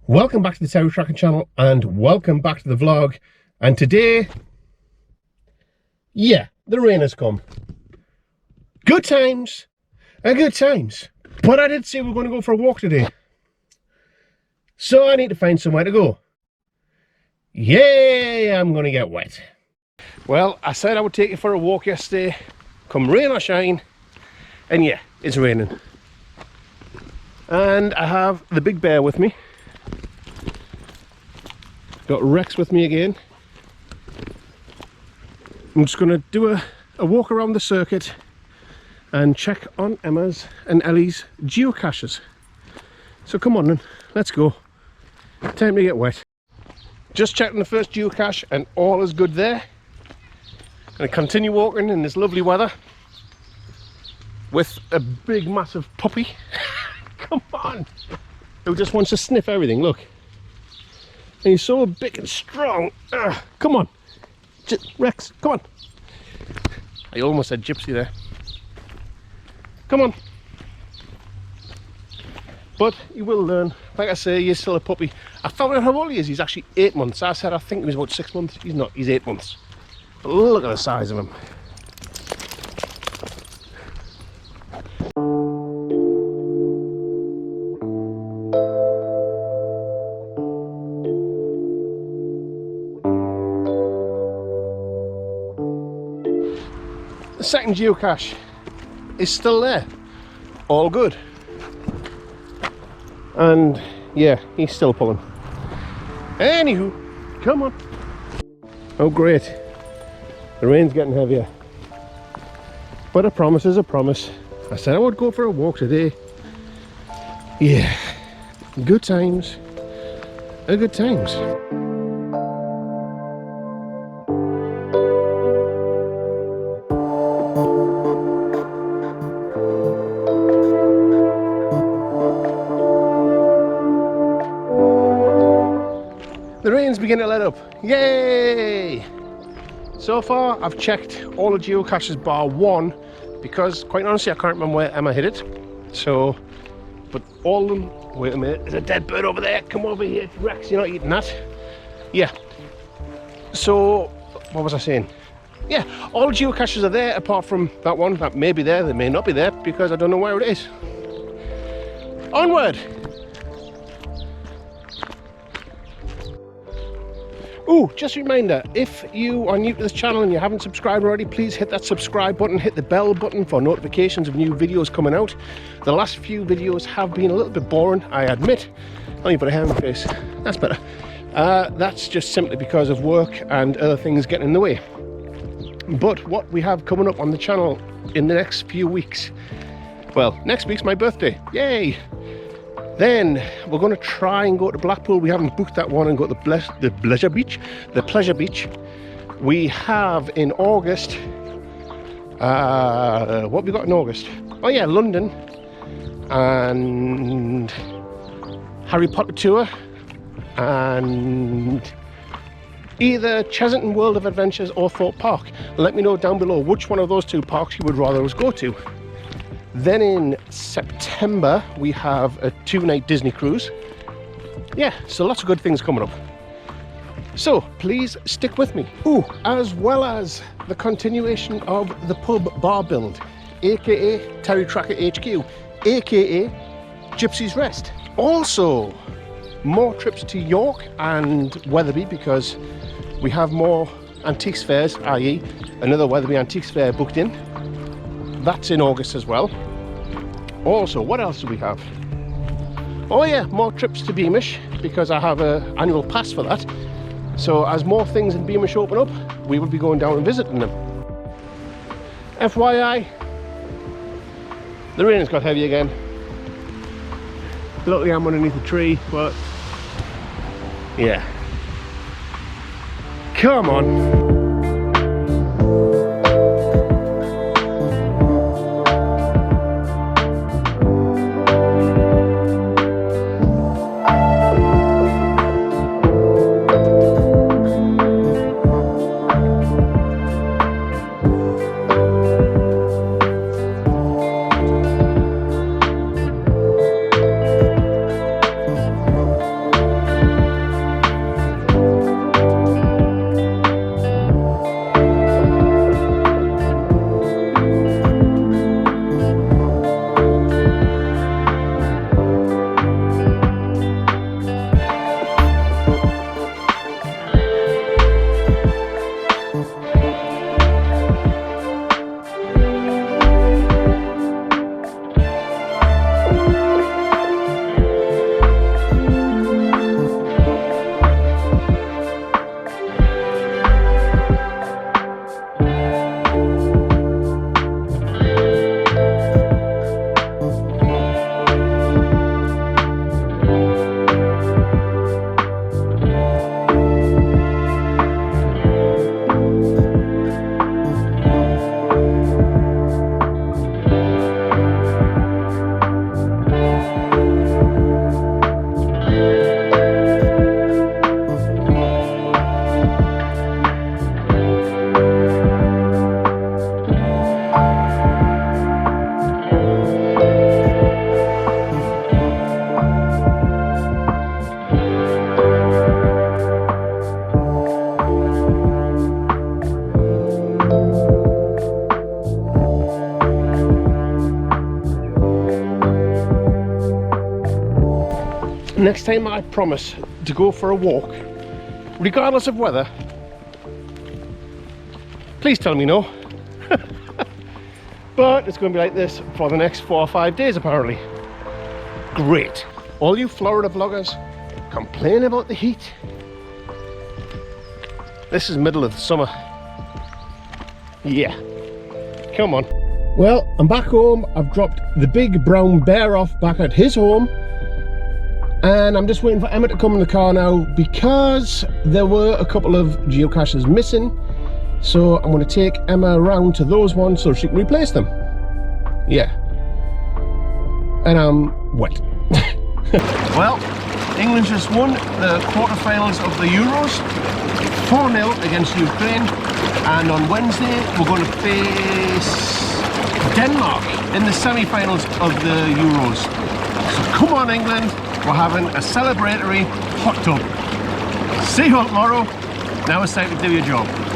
Welcome back to the TerryTracker channel and welcome back to the vlog. And today, yeah, the rain has come. Good times and good times. But I did say we were going to go for a walk today. So I need to find somewhere to go. Yay, I'm going to get wet. Well, I said I would take you for a walk yesterday, come rain or shine. And yeah, it's raining. And I have the big bear with me. Got Rex with me again. I'm just going to do a walk around the circuit and check on Emma's and Ellie's geocaches. So come on then, let's go. Time to get wet. Just checking the first geocache and all is good there. Gonna continue walking in this lovely weather with a big massive puppy. Come on! Who just wants to sniff everything, look. And he's so big and strong. Come on, Rex, come on. I almost said gypsy there. Come on. But he will learn. Like I say, he's still a puppy. I found out how old he is. He's actually 8 months. I said I think he was about 6 months. He's not, he's 8 months. But look at the size of him. The second geocache is still there, all good, and yeah, he's still pulling. Anywho, come on. Oh great, the rain's getting heavier, but a promise is a promise. I said I would go for a walk today. Yeah, good times are good times. The rain's beginning to let up. Yay! So far I've checked all the geocaches bar one, because quite honestly I can't remember where Emma hid it. So, but all of them, wait a minute, there's a dead bird over there, come over here, Rex, you're not eating that. Yeah, so what was I saying? Yeah, all the geocaches are there apart from that one that may be there, they may not be there, because I don't know where it is. Onward! Oh, just a reminder, if you are new to this channel and you haven't subscribed already, please hit that subscribe button, hit the bell button for notifications of new videos coming out. The last few videos have been a little bit boring, I admit. Oh, you put a hair on my face. That's better. That's just simply because of work and other things getting in the way. But what we have coming up on the channel in the next few weeks, well, next week's my birthday. Yay! Then we're going to try and go to Blackpool. We haven't booked that one, and go to the pleasure beach. We have in August. What have we got in August? Oh yeah, London and Harry Potter tour, and either Chesington World of Adventures or Thorpe Park. Let me know down below which one of those two parks you would rather us go to. Then in September we have a 2-night Disney cruise. Yeah, so lots of good things coming up. So please stick with me. Ooh, as well as the continuation of the pub bar build, aka TerryTracker HQ, aka Gypsy's Rest. Also, more trips to York and Wetherby, because we have more antiques fairs, i.e. another Wetherby antiques fair booked in. That's in August as well. Also, what else do we have? Oh yeah, more trips to Beamish, because I have an annual pass for that. So as more things in Beamish open up, we will be going down and visiting them. FYI, the rain has got heavy again. Luckily I'm underneath a tree, but yeah. Come on. Next time I promise to go for a walk, regardless of weather. Please tell me no. But it's going to be like this for the next 4 or 5 days apparently. Great. All you Florida vloggers complain about the heat. This is middle of the summer. Yeah. Come on. Well, I'm back home. I've dropped the big brown bear off back at his home. And I'm just waiting for Emma to come in the car now because there were a couple of geocaches missing. So I'm going to take Emma around to those ones so she can replace them. Yeah. And I'm wet. Well, England just won the quarterfinals of the Euros, 4-0 against Ukraine, and on Wednesday we're going to face Denmark in the semi-finals of the Euros. So come on England, we're having a celebratory hot tub. See you all tomorrow. Now it's time to do your job.